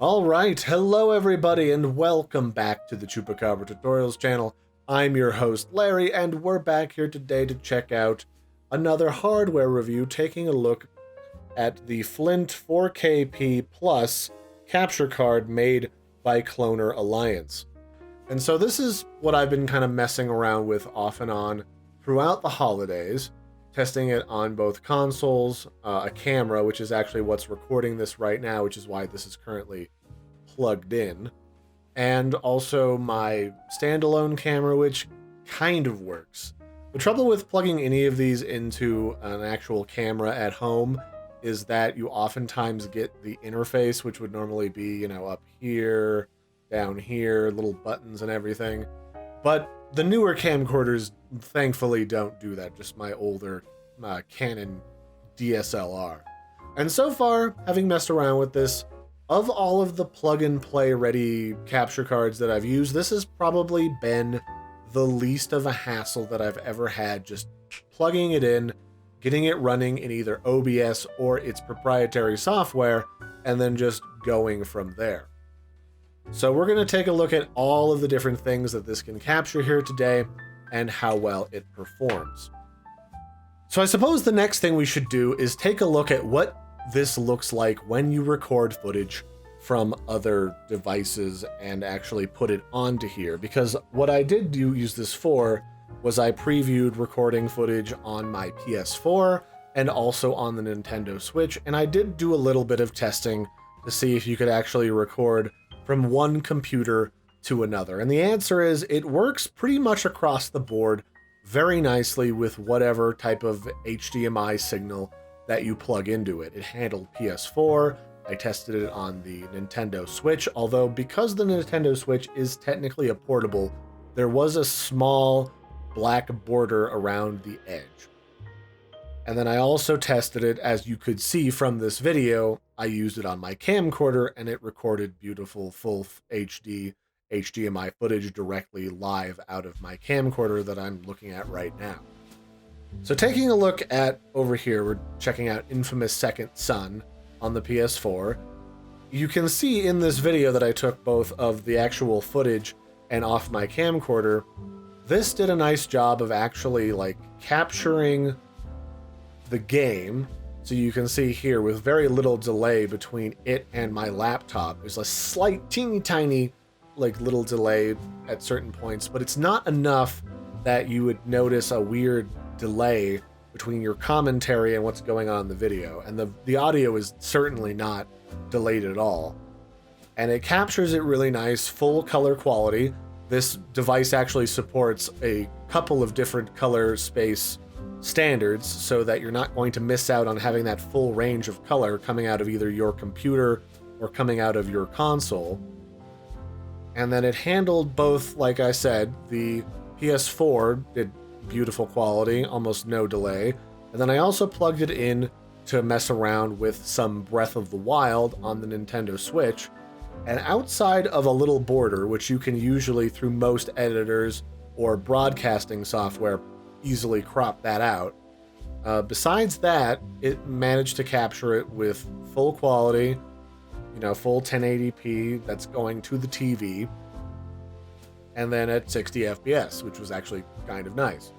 All right, hello everybody and welcome back to the Chupacabra Tutorials channel. I'm your host Larry and we're back here today to check out another hardware review, taking a look at the Flint 4KP Plus capture card made by Cloner Alliance. And so this is what I've been kind of messing around with off and on throughout the holidays, testing it on both consoles, a camera, which is actually what's recording this right now, which is why this is currently plugged in, and also my standalone camera, which kind of works. The trouble with plugging any of these into an actual camera at home is that you oftentimes get the interface, which would normally be, you know, up here, down here, little buttons and everything. But the newer camcorders thankfully don't do that, just my older Canon DSLR. And so far, having messed around with this, of all of the plug-and-play ready capture cards that I've used, this has probably been the least of a hassle that I've ever had, just plugging it in, getting it running in either OBS or its proprietary software, and then just going from there. So we're going to take a look at all of the different things that this can capture here today and how well it performs. So I suppose the next thing we should do is take a look at what this looks like when you record footage from other devices and actually put it onto here. Because what I did use this for was I previewed recording footage on my PS4 and also on the Nintendo Switch, and I did do a little bit of testing to see if you could actually record from one computer to another. And the answer is it works pretty much across the board very nicely with whatever type of HDMI signal that you plug into it. It handled PS4. I tested it on the Nintendo Switch, although because the Nintendo Switch is technically a portable, there was a small black border around the edge. And then I also tested it, as you could see from this video, I used it on my camcorder and it recorded beautiful full HD HDMI footage directly live out of my camcorder that I'm looking at right now. So taking a look at over here, we're checking out Infamous Second Son on the PS4. You can see in this video that I took both of the actual footage and off my camcorder, this did a nice job of actually like capturing the game. So you can see here with very little delay between it and my laptop. There's a slight teeny tiny like little delay at certain points, but it's not enough that you would notice a weird delay between your commentary and what's going on in the video. And the audio is certainly not delayed at all. And it captures it really nice, full color quality. This device actually supports a couple of different color space standards so that you're not going to miss out on having that full range of color coming out of either your computer or coming out of your console. And then it handled both, like I said, the PS4 did beautiful quality, almost no delay. And then I also plugged it in to mess around with some Breath of the Wild on the Nintendo Switch. And outside of a little border, which you can usually through most editors or broadcasting software easily crop that out. Besides that, it managed to capture it with full quality, you know, full 1080p that's going to the TV, and then at 60 FPS, which was actually kind of nice.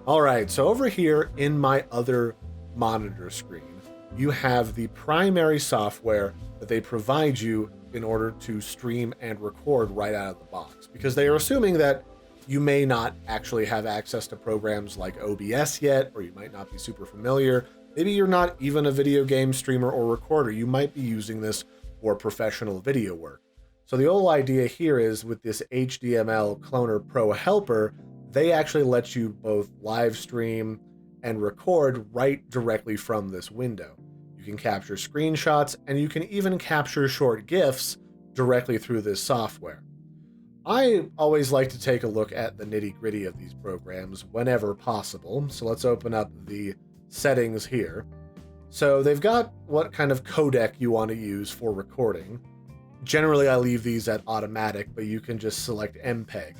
All right, so over here in my other monitor screen, you have the primary software that they provide you in order to stream and record right out of the box, because they are assuming that you may not actually have access to programs like OBS yet, or you might not be super familiar. Maybe you're not even a video game streamer or recorder. You might be using this for professional video work. So the whole idea here is with this HDMI Cloner Pro helper, they actually let you both live stream and record right directly from this window. You can capture screenshots and you can even capture short GIFs directly through this software. I always like to take a look at the nitty-gritty of these programs whenever possible. So let's open up the settings here. So they've got what kind of codec you want to use for recording. Generally, I leave these at automatic, but you can just select MPEG.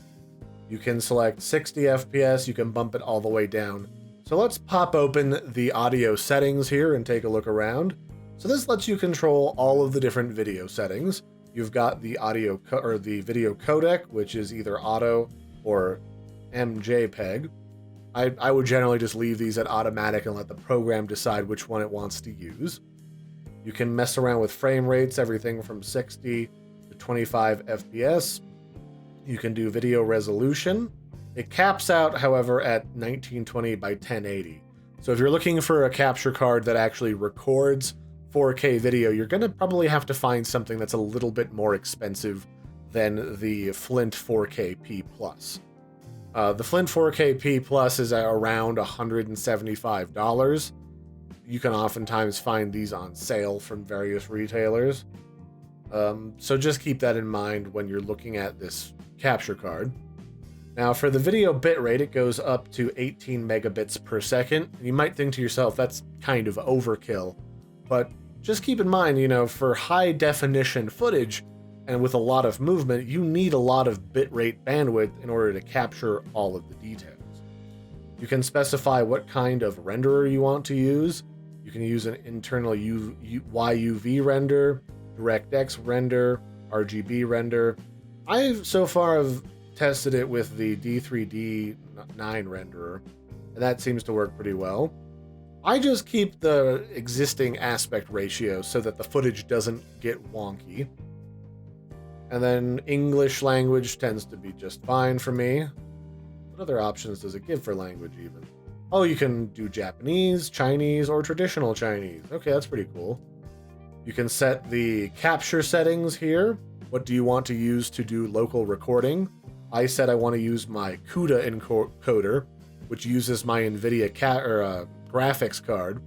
You can select 60 FPS, you can bump it all the way down. So let's pop open the audio settings here and take a look around. So this lets you control all of the different video settings. You've got the the video codec, which is either auto or MJPEG. I would generally just leave these at automatic and let the program decide which one it wants to use. You can mess around with frame rates, everything from 60 to 25 FPS. You can do video resolution. It caps out, however, at 1920 by 1080. So if you're looking for a capture card that actually records 4K video, you're going to probably have to find something that's a little bit more expensive than the Flint 4KP Plus. The Flint 4KP Plus is at around $175. You can oftentimes find these on sale from various retailers. So just keep that in mind when you're looking at this capture card. Now for the video bitrate, it goes up to 18 megabits per second. You might think to yourself, that's kind of overkill. But just keep in mind, you know, for high definition footage, and with a lot of movement, you need a lot of bitrate bandwidth in order to capture all of the details. You can specify what kind of renderer you want to use. You can use an internal YUV render, DirectX render, RGB render. I so far have tested it with the D3D9 renderer, and that seems to work pretty well. I just keep the existing aspect ratio so that the footage doesn't get wonky. And then English language tends to be just fine for me. What other options does it give for language even? Oh, you can do Japanese, Chinese, or traditional Chinese. Okay, that's pretty cool. You can set the capture settings here. What do you want to use to do local recording? I said I want to use my CUDA encoder, which uses my NVIDIA graphics card.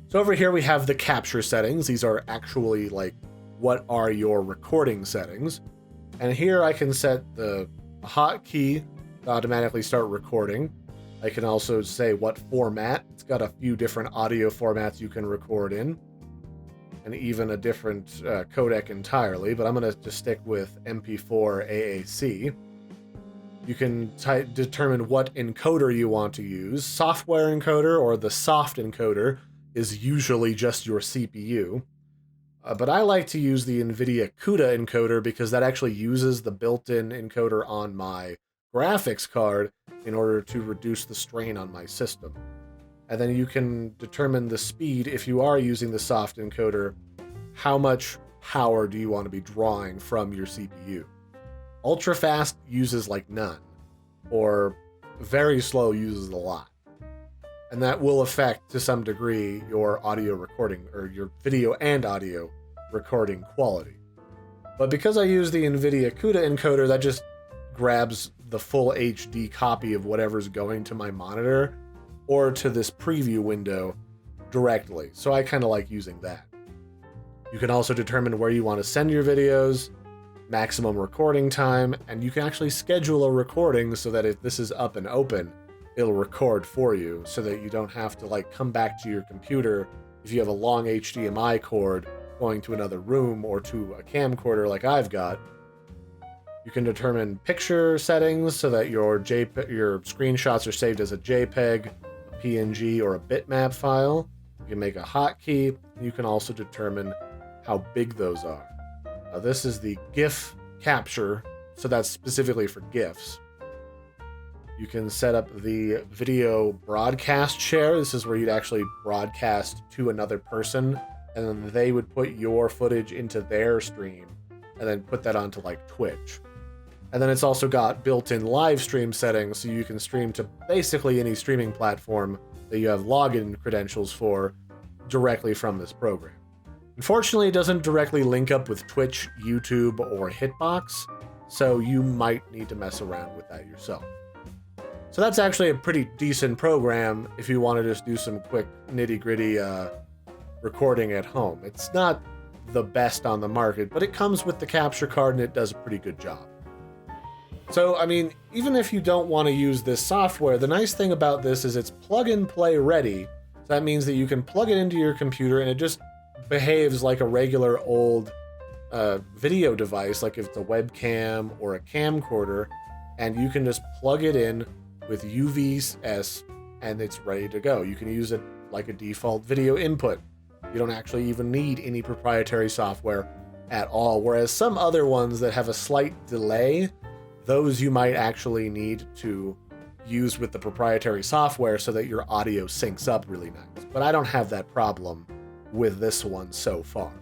So over here we have the capture settings. These are actually like what are your recording settings. And here I can set the hotkey to automatically start recording. I can also say what format. It's got a few different audio formats you can record in, and even a different codec entirely, but I'm going to just stick with MP4 AAC. You can determine what encoder you want to use. Software encoder or the soft encoder is usually just your CPU. But I like to use the NVIDIA CUDA encoder because that actually uses the built-in encoder on my graphics card in order to reduce the strain on my system. And then you can determine the speed if you are using the soft encoder. How much power do you want to be drawing from your CPU? Ultra fast uses like none, or very slow uses a lot. And that will affect to some degree your audio recording, or your video and audio recording quality. But because I use the NVIDIA CUDA encoder, that just grabs the full HD copy of whatever's going to my monitor or to this preview window directly. So I kind of like using that. You can also determine where you want to send your videos, maximum recording time, and you can actually schedule a recording so that if this is up and open, it'll record for you so that you don't have to like come back to your computer if you have a long HDMI cord going to another room or to a camcorder like I've got. You can determine picture settings so that your screenshots are saved as a JPEG, a PNG, or a bitmap file. You can make a hotkey. You can also determine how big those are. Now, this is the GIF capture, so that's specifically for GIFs. You can set up the video broadcast share. This is where you'd actually broadcast to another person, and then they would put your footage into their stream and then put that onto like Twitch. And then it's also got built-in live stream settings, so you can stream to basically any streaming platform that you have login credentials for directly from this program. Unfortunately, it doesn't directly link up with Twitch, YouTube, or Hitbox, so you might need to mess around with that yourself. So that's actually a pretty decent program if you want to just do some quick nitty-gritty recording at home. It's not the best on the market, but it comes with the capture card and it does a pretty good job. So, I mean, even if you don't want to use this software, the nice thing about this is it's plug and play ready. So that means that you can plug it into your computer and it just behaves like a regular old video device, like if it's a webcam or a camcorder, and you can just plug it in with UVS and it's ready to go. You can use it like a default video input. You don't actually even need any proprietary software at all, whereas some other ones that have a slight delay, those you might actually need to use with the proprietary software so that your audio syncs up really nice. But I don't have that problem with this one so far.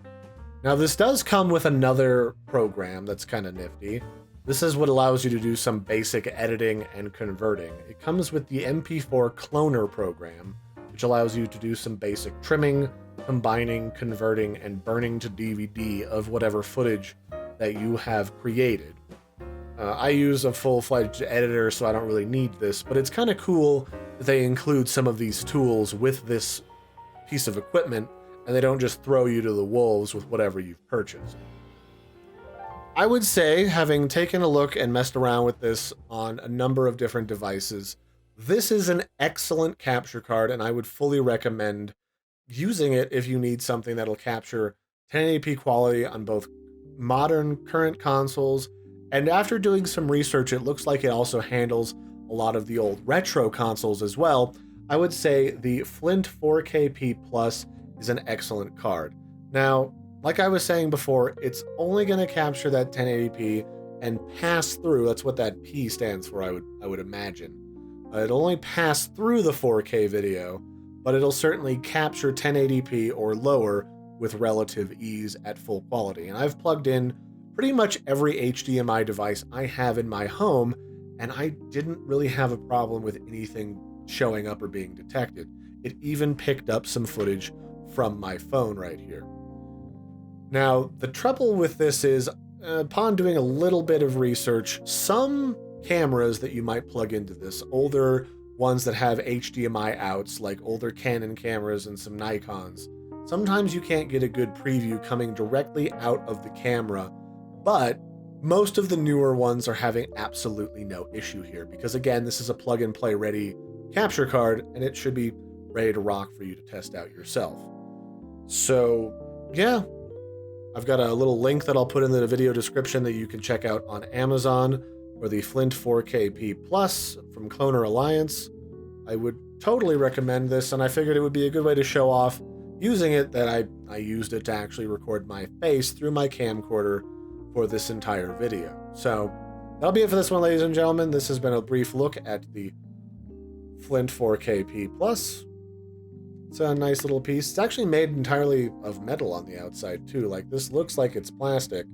Now, this does come with another program that's kind of nifty. This is what allows you to do some basic editing and converting. It comes with the MP4 Cloner program, which allows you to do some basic trimming, combining, converting, and burning to DVD of whatever footage that you have created. I use a full-fledged editor, so I don't really need this, but it's kind of cool that they include some of these tools with this piece of equipment, and they don't just throw you to the wolves with whatever you've purchased. I would say, having taken a look and messed around with this on a number of different devices, this is an excellent capture card, and I would fully recommend using it if you need something that'll capture 1080p quality on both modern current consoles. And after doing some research, it looks like it also handles a lot of the old retro consoles as well. I would say the Flint 4KP Plus is an excellent card. Now, like I was saying before, it's only going to capture that 1080p and pass through. That's what that P stands for, I would imagine. It'll only pass through the 4K video, but it'll certainly capture 1080p or lower with relative ease at full quality. And I've plugged in pretty much every HDMI device I have in my home, and I didn't really have a problem with anything showing up or being detected. It even picked up some footage from my phone right here. Now, the trouble with this is, upon doing a little bit of research, some cameras that you might plug into this, older ones that have HDMI outs, like older Canon cameras and some Nikons, sometimes you can't get a good preview coming directly out of the camera. But most of the newer ones are having absolutely no issue here because, again, this is a plug-and-play ready capture card, and it should be ready to rock for you to test out yourself. So, yeah, I've got a little link that I'll put in the video description that you can check out on Amazon for the Flint 4KP Plus from Cloner Alliance. I would totally recommend this, and I figured it would be a good way to show off using it that I used it to actually record my face through my camcorder for this entire video. So that'll be it for this one, ladies and gentlemen. This has been a brief look at the Flint 4KP Plus. It's a nice little piece. It's actually made entirely of metal on the outside too. Like, this looks like it's plastic,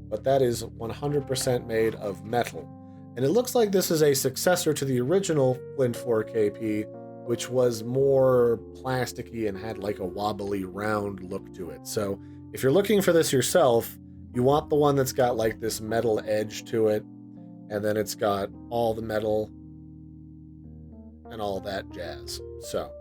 but that is 100% made of metal. And it looks like this is a successor to the original Flint 4KP, which was more plasticky and had like a wobbly round look to it. So if you're looking for this yourself, you want the one that's got like this metal edge to it, and then it's got all the metal and all that jazz. So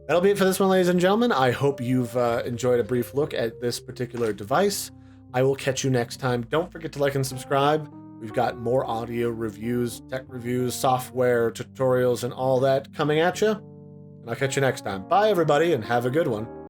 that'll be it for this one, ladies and gentlemen. I hope you've enjoyed a brief look at this particular device. I will catch you next time. Don't forget to like and subscribe. We've got more audio reviews, tech reviews, software tutorials, and all that coming at you. And I'll catch you next time. Bye, everybody, and have a good one.